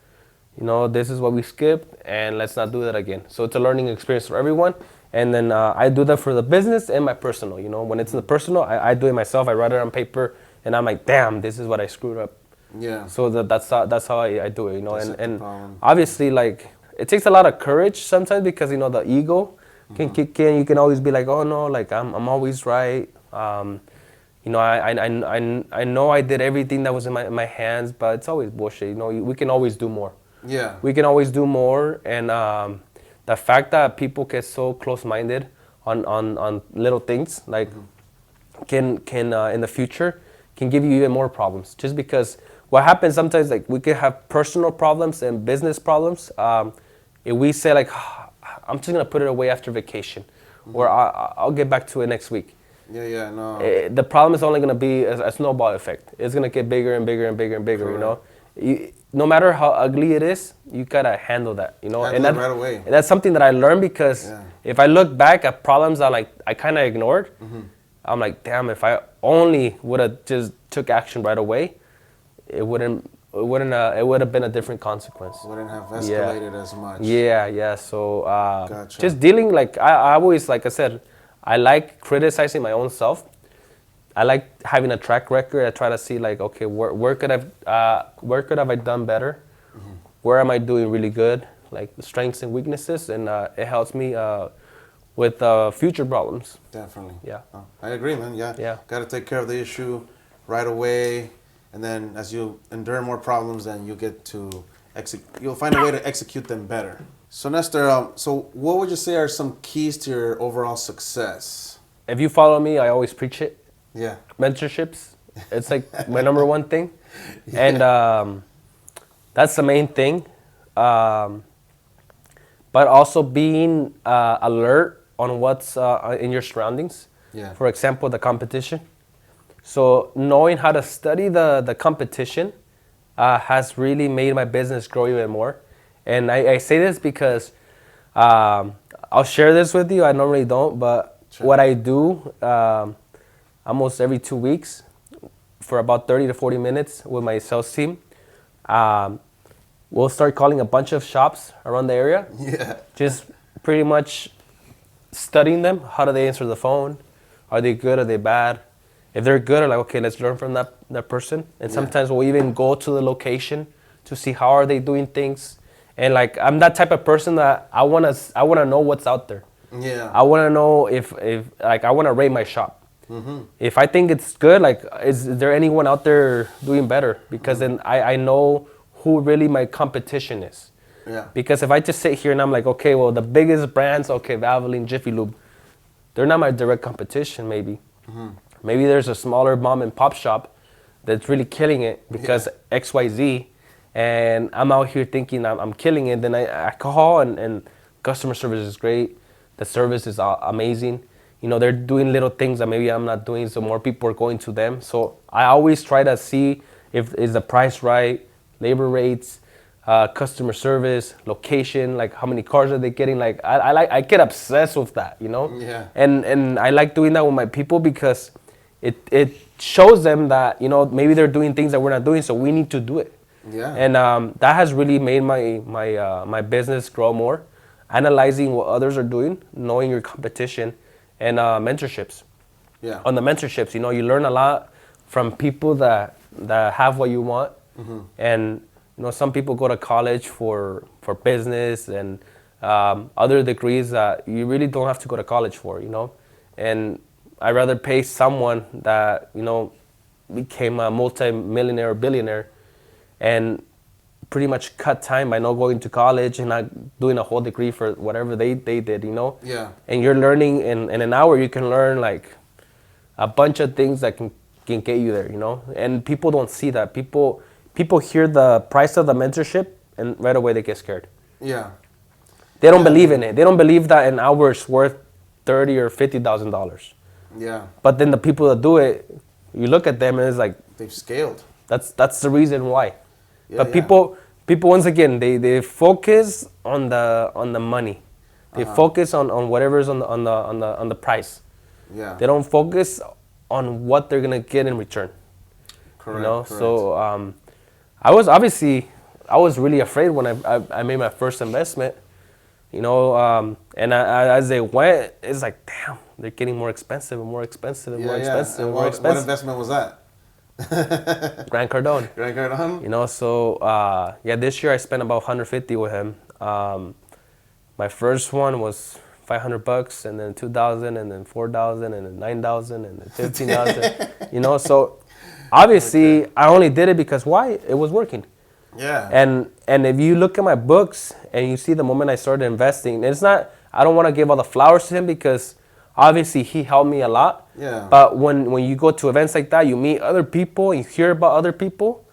This is what we skipped, and let's not do that again. So it's a learning experience for everyone. And then I do that for the business and my personal. When it's in the personal, I do it myself. I write it on paper, and I'm like, damn, this is what I screwed up. Yeah. So that's how I do it, and obviously, like, it takes a lot of courage sometimes because the ego can kick in. You can always be like, oh no, like I'm always right. I know I did everything that was in my hands, but it's always bullshit. We can always do more. Yeah. We can always do more, and the fact that people get so close-minded on little things like can in the future can give you even more problems. Just because what happens sometimes, like, we could have personal problems and business problems. If we say, like, I'm just gonna put it away after vacation, or I'll get back to it next week. Yeah, no. The problem is only gonna be a snowball effect. It's gonna get bigger and bigger and bigger and bigger. Correct. No matter how ugly it is, you gotta handle that. Handle and it right away. And that's something that I learned because if I look back at problems I kind of ignored, I'm like, damn, if I only would have just took action right away, it would have been a different consequence. Wouldn't have escalated as much. Yeah. So Gotcha. just dealing, like, I always, like I said, I like criticizing my own self. I like having a track record. I try to see, like, okay, where could have I done better? Where am I doing really good? Like the strengths and weaknesses, and it helps me with future problems. Definitely. Yeah. Oh, I agree, man. Yeah. Got to take care of the issue right away, and then as you endure more problems, then you get to you'll find a way to execute them better. So Nestor, so what would you say are some keys to your overall success? If you follow me, I always preach it. Yeah. Mentorships. It's like my number one thing. And that's the main thing. But also being alert on what's in your surroundings. Yeah. For example, the competition. So knowing how to study the competition has really made my business grow even more. And I say this because I'll share this with you. I normally don't, but what I do almost every 2 weeks for about 30 to 40 minutes with my sales team, we'll start calling a bunch of shops around the area. Yeah. Just pretty much studying them. How do they answer the phone? Are they good? Are they bad? If they're good, I'm like, okay, let's learn from that person. And sometimes we'll even go to the location to see how are they doing things. And, like, I'm that type of person that I wanna know what's out there. Yeah. I wanna know if like, I wanna rate my shop. If I think it's good, like, is there anyone out there doing better? Because then I know who really my competition is. Yeah. Because if I just sit here and I'm like, okay, well, the biggest brands, okay, Valvoline, Jiffy Lube, they're not my direct competition, maybe. Maybe there's a smaller mom and pop shop that's really killing it because XYZ, and I'm out here thinking I'm killing it. Then I call, and customer service is great. The service is amazing. They're doing little things that maybe I'm not doing, so more people are going to them. So I always try to see is the price right, labor rates, customer service, location, like how many cars are they getting. Like I get obsessed with that, Yeah. And I like doing that with my people because it shows them that maybe they're doing things that we're not doing, so we need to do it. Yeah. And that has really made my business grow more. Analyzing what others are doing, knowing your competition, and mentorships. Yeah. On the mentorships, you learn a lot from people that have what you want. And some people go to college for business and other degrees that you really don't have to go to college for. And I'd rather pay someone that, you know, became a multi-millionaire or billionaire and pretty much cut time by not going to college and not doing a whole degree for whatever they did, you know? Yeah. And you're learning in an hour, you can learn like a bunch of things that can get you there, you know? And people don't see that. People hear the price of the mentorship and right away they get scared. Yeah. They don't believe in it. They don't believe that an hour is worth $30,000 or $50,000. Yeah. But then the people that do it, you look at them and it's like they've scaled. That's the reason why. Yeah, but people once again they focus on the money. They focus on whatever's on the price. Yeah. They don't focus on what they're gonna get in return. Correct. You know. Correct. So I was really afraid when I made my first investment. You know, and as they went, it's like, damn, they're getting more expensive and more expensive and more expensive and more expensive. What investment was that? Grant Cardone. Grant Cardone? You know, so this year I spent about $150 with him. My first one was $500, and then $2,000, and then $4,000, and then $9,000, and then $15,000. You know, so obviously I only did it because why? It was working. Yeah. And if you look at my books and you see the moment I started investing, it's not, I don't want to give all the flowers to him because obviously he helped me a lot. Yeah. But when you go to events like that, you meet other people and you hear about other people,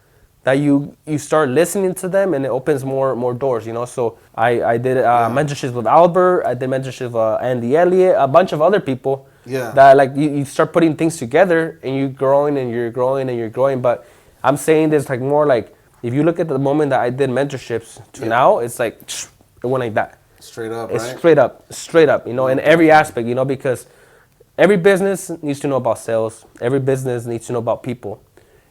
that you start listening to them and it opens more doors, you know. So I did mentorships with Albert, I did mentorships with Andy Elliott, a bunch of other people. Yeah. That like you start putting things together and you're growing and you're growing and you're growing. But I'm saying this like more like, if you look at the moment that I did mentorships to now, it's like, it went like that. Straight up, it's right? Straight up, you know, in every aspect, you know, because every business needs to know about sales. Every business needs to know about people.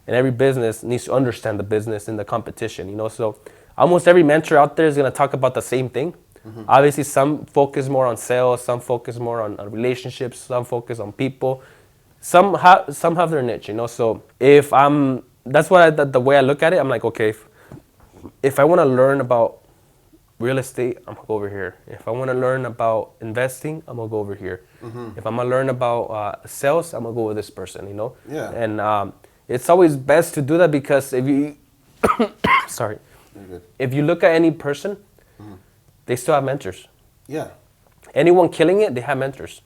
And every business needs to understand the business and the competition, you know. So almost every mentor out there is going to talk about the same thing. Mm-hmm. Obviously, some focus more on sales, some focus more on relationships, some focus on people. Some have their niche, you know. So that's what the way I look at it. I'm like, okay, if I want to learn about real estate, I'm gonna go over here. If I want to learn about investing, I'm gonna go over here. Mm-hmm. If I'm gonna learn about sales, I'm gonna go with this person, you know. Yeah. And it's always best to do that because if you, sorry, if you look at any person, they still have mentors. Yeah. Anyone killing it, they have mentors.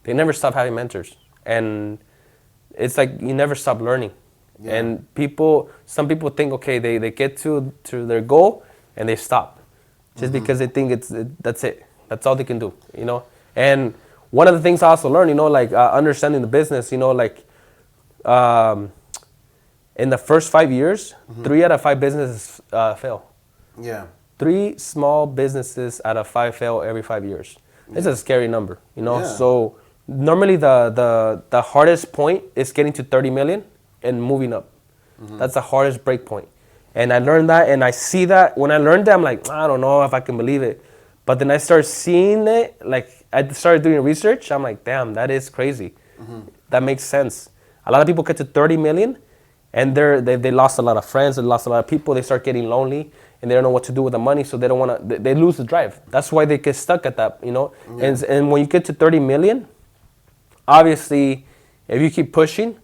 They never stop having mentors, and it's like you never stop learning. Yeah. And some people think, okay, they get to their goal and they stop, just because they think that's it. That's all they can do, you know. And one of the things I also learned, you know, like understanding the business, you know, like in the first 5 years, 3 out of 5 businesses fail. Yeah. 3 small businesses out of 5 fail every 5 years. It's a scary number, you know. Yeah. So normally the hardest point is getting to 30 million. And moving up. That's the hardest break point. And I learned that, and I see that. When I learned that, I'm like, I don't know if I can believe it. But then I started seeing it, like I started doing research. I'm like, damn, that is crazy. That makes sense. A lot of people get to 30 million, and they lost a lot of friends, they lost a lot of people. They start getting lonely, and they don't know what to do with the money, so they don't want to. They lose the drive. That's why they get stuck at that, you know. Yeah. And when you get to 30 million, obviously, if you keep pushing,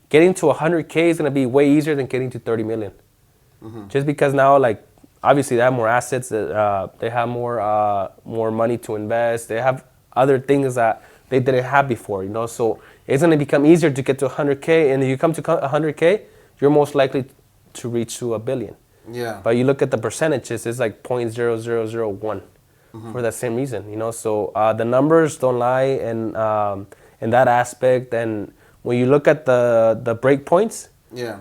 getting to 100K is going to be way easier than getting to 30 million. Just because now, like, obviously they have more assets, they have more money to invest, they have other things that they didn't have before, you know. So it's going to become easier to get to 100K, and if you come to 100K, you're most likely to reach to $1 billion. Yeah. But you look at the percentages, it's like 0.0001 for that same reason, you know. So the numbers don't lie in that aspect. And when you look at the break points, yeah,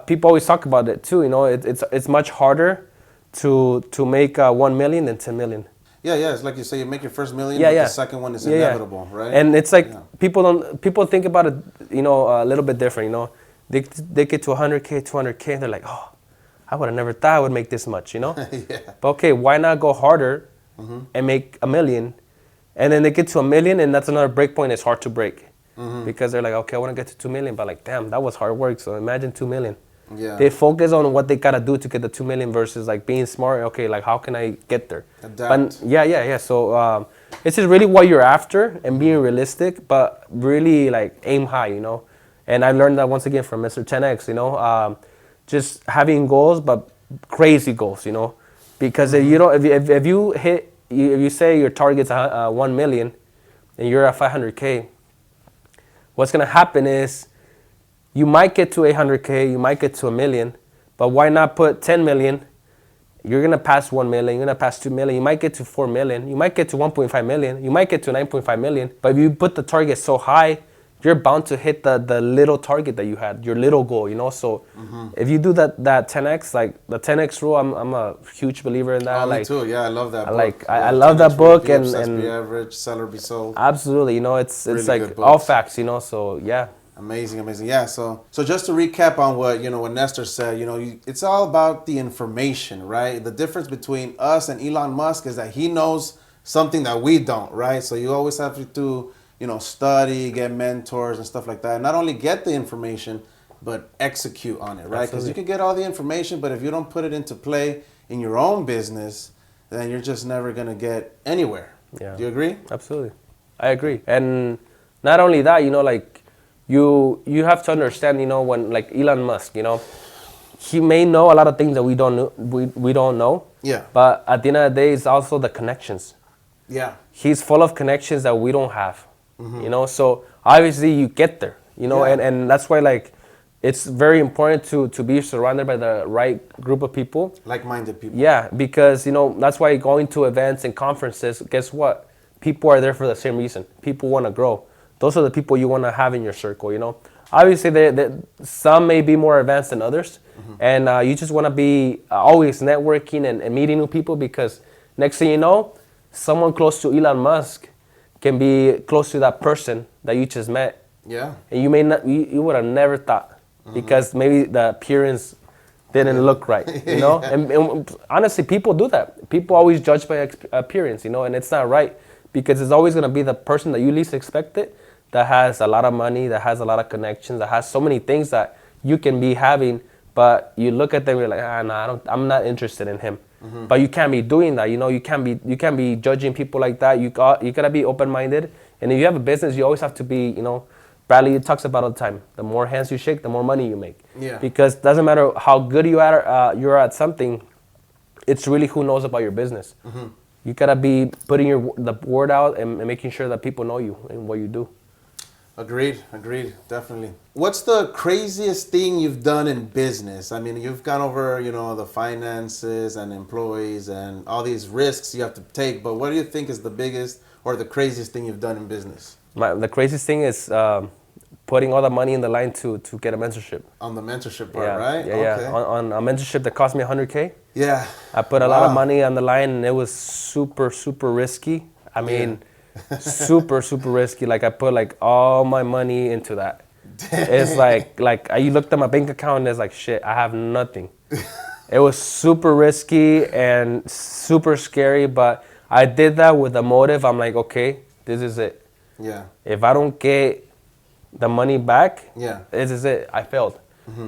people always talk about it too. You know, it's much harder to make 1 million than 10 million. Yeah. It's like you say, you make your first million, but the second one is inevitable, right? And it's like people think about it, you know, a little bit different. You know, they get to 100K, 200K, and they're like, oh, I would have never thought I would make this much. You know. Yeah. But okay, why not go harder and make 1 million, and then they get to 1 million, and that's another break point. It's hard to break. Because they're like, okay, I want to get to 2 million, but like, damn, that was hard work. So imagine 2 million. Yeah. They focus on what they gotta do to get the 2 million versus like being smart. Okay, like how can I get there? Adapt. But yeah. So it's just really what you're after and being realistic, but really like aim high, you know. And I learned that once again from Mr. 10X, you know, just having goals, but crazy goals, you know, because if you don't, if you hit, if you say your target's 1 million, and you're at 500K, what's gonna happen is you might get to 800K, you might get to a million, but why not put 10 million? You're gonna pass 1 million, you're gonna pass 2 million, you might get to 4 million, you might get to 1.5 million, you might get to 9.5 million, but if you put the target so high, you're bound to hit the little target that you had, your little goal, you know. So if you do that 10x, like the 10x rule, I'm a huge believer in that. Oh, like, me too. Yeah, I love that book. I love that 10X book, Be and obsessed, be average, sell or be sold. Absolutely, you know, it's Really like good all books. facts, you know. So yeah. Amazing. Yeah. So just to recap on what what Nestor said, it's all about the information, right? The difference between us and Elon Musk is that he knows something that we don't, right? So you always have to study, get mentors and stuff like that. Not only get the information, but execute on it, right? Because you can get all the information, but if you don't put it into play in your own business, then you're just never gonna get anywhere. Yeah. Do you agree? Absolutely, I agree. And not only that, like. You have to understand, when like Elon Musk, he may know a lot of things that we don't know, we don't know. Yeah. But at the end of the day, it's also the connections. Yeah. He's full of connections that we don't have. So obviously you get there, and that's why like it's very important to be surrounded by the right group of people. Like-minded people. Yeah, because that's why going to events and conferences, guess what? People are there for the same reason. People want to grow. Those are the people you want to have in your circle, Obviously, some may be more advanced than others, and you just want to be always networking and meeting new people, because next thing you know, someone close to Elon Musk can be close to that person that you just met. Yeah. And you may not, you would have never thought, because maybe the appearance didn't look right, Yeah. And honestly, people do that. People always judge by appearance, and it's not right, because it's always going to be the person that you least expect it, that has a lot of money, that has a lot of connections, that has so many things that you can be having, but you look at them, you're like, no, I'm not interested in him. But you can't be doing that, you can't be judging people like that. You gotta be open-minded, and if you have a business, you always have to be, Bradley talks about all the time, the more hands you shake, the more money you make. Yeah. Because it doesn't matter how good you're at something, it's really who knows about your business. You gotta be putting the word out and making sure that people know you and what you do. Agreed, definitely. What's the craziest thing you've done in business? I mean, you've gone over, the finances and employees and all these risks you have to take, but what do you think is the biggest or the craziest thing you've done in business? The craziest thing is putting all the money in the line to get a mentorship. On the mentorship part, right? Yeah, okay. yeah. On a mentorship that cost me $100K. Yeah. I put a lot of money on the line, and it was super, super risky. I mean, super, super risky. Like I put like all my money into that. It's like you looked at my bank account and it's like, shit, I have nothing. It was super risky and super scary, but I did that with a motive. I'm like, okay, this is it. Yeah. If I don't get the money back, this is it. I failed.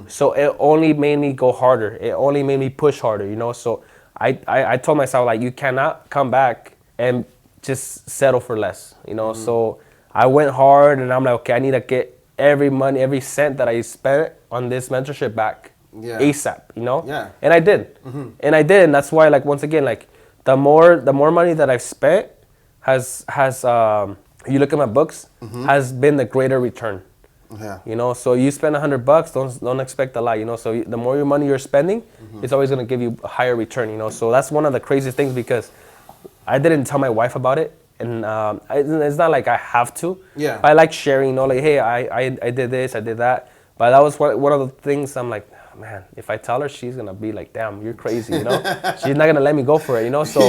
So it only made me go harder. It only made me push harder, So I told myself, like, you cannot come back and just settle for less, So I went hard, and I'm like, okay, I need to get every cent that I spent on this mentorship back ASAP, Yeah. And I did. And that's why, like, once again, like, the more money that I've spent has you look at my books, has been the greater return. Yeah. So you spend $100, don't expect a lot, So the more your money you're spending, it's always gonna give you a higher return, So that's one of the craziest things, because I didn't tell my wife about it, and it's not like I have to. Yeah. But I like sharing, like, hey, I did this, I did that. But that was one of the things I'm like, man, if I tell her, she's gonna be like, damn, you're crazy, She's not gonna let me go for it, So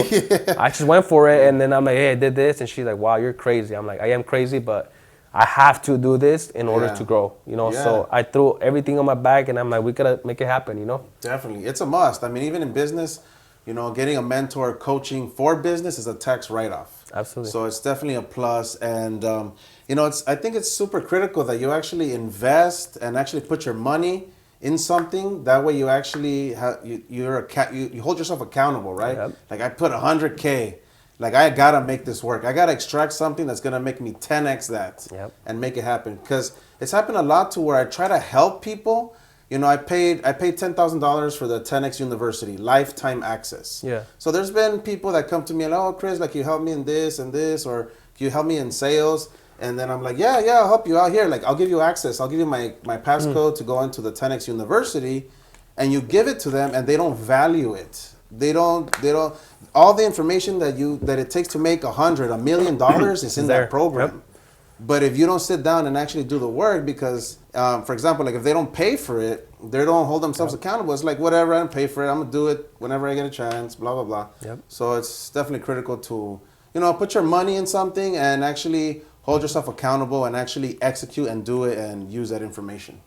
I just went for it, and then I'm like, hey, I did this, and she's like, wow, you're crazy. I'm like, I am crazy, but I have to do this in order to grow, So I threw everything on my bag, and I'm like, we gotta make it happen, Definitely, it's a must. I mean, even in business, getting a mentor coaching for business is a tax write-off. Absolutely. So it's definitely a plus, and I think it's super critical that you actually invest and actually put your money in something. That way, you actually you hold yourself accountable, right? Yep. Like I put 100K. Like I gotta make this work. I gotta extract something that's gonna make me 10x that, Yep. and make it happen. Because it's happened a lot to where I try to help people. You know, I paid $10,000 for the 10x University lifetime access. Yeah. So there's been people that come to me and, oh, Chris, like you help me in this and this, or can you help me in sales? And then I'm like, yeah, I'll help you out here. Like I'll give you access. I'll give you my passcode to go into the 10x University, and you give it to them, and they don't value it. They don't. All the information that it takes to make $100 million is in that program. Yep. But if you don't sit down and actually do the work, because, for example, like if they don't pay for it, they don't hold themselves accountable. It's like, whatever, I don't pay for it. I'm going to do it whenever I get a chance, blah, blah, blah. Yep. So it's definitely critical to, put your money in something and actually hold yourself accountable and actually execute and do it and use that information.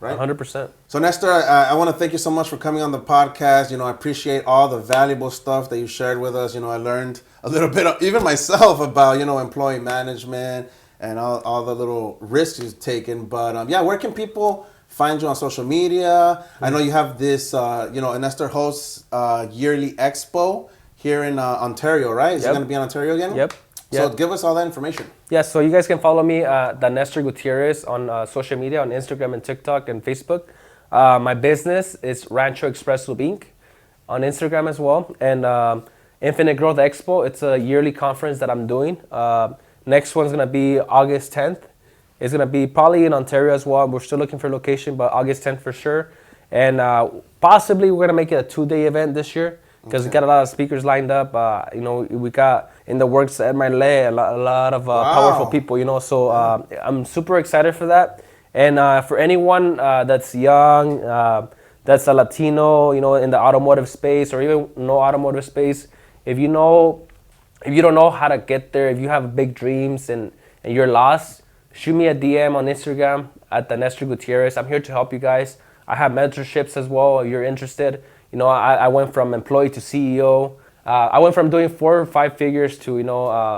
Right? 100%. So Nestor, I want to thank you so much for coming on the podcast. I appreciate all the valuable stuff that you shared with us. I learned a little bit, even myself, about, employee management and all the little risks you've taken. But where can people find you on social media? I know you have this, Nestor hosts yearly expo here in Ontario, right? Is it going to be in Ontario again? Yep. So give us all that information. Yeah, so you guys can follow me, the Nestor Gutierrez, on social media, on Instagram and TikTok and Facebook. My business is Rancho Express Lube Inc. on Instagram as well. And Infinite Growth Expo, it's a yearly conference that I'm doing. Next one's going to be August 10th. It's going to be probably in Ontario as well. We're still looking for location, but August 10th for sure. And possibly we're going to make it a 2-day event this year, because we got a lot of speakers lined up. We got in the works at my a lot of powerful people, so I'm super excited for that. And for anyone that's young, that's a Latino, in the automotive space, or even no automotive space, if you don't know how to get there, if you have big dreams and you're lost, shoot me a DM on Instagram at the Nestor Gutierrez. I'm here to help you guys. I have mentorships as well if you're interested. I went from employee to CEO. I went from doing 4 or 5 figures to,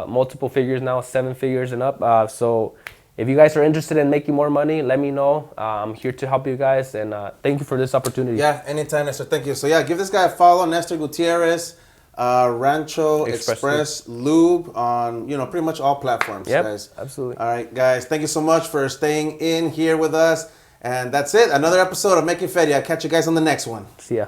multiple figures now, 7 figures and up. So if you guys are interested in making more money, let me know. I'm here to help you guys, and thank you for this opportunity. Yeah, anytime, Nestor. Thank you. So give this guy a follow, Nestor Gutierrez, Rancho Express Lube on, pretty much all platforms, guys. Absolutely. All right, guys. Thank you so much for staying in here with us. And that's it. Another episode of Making Feria. I'll catch you guys on the next one. See ya.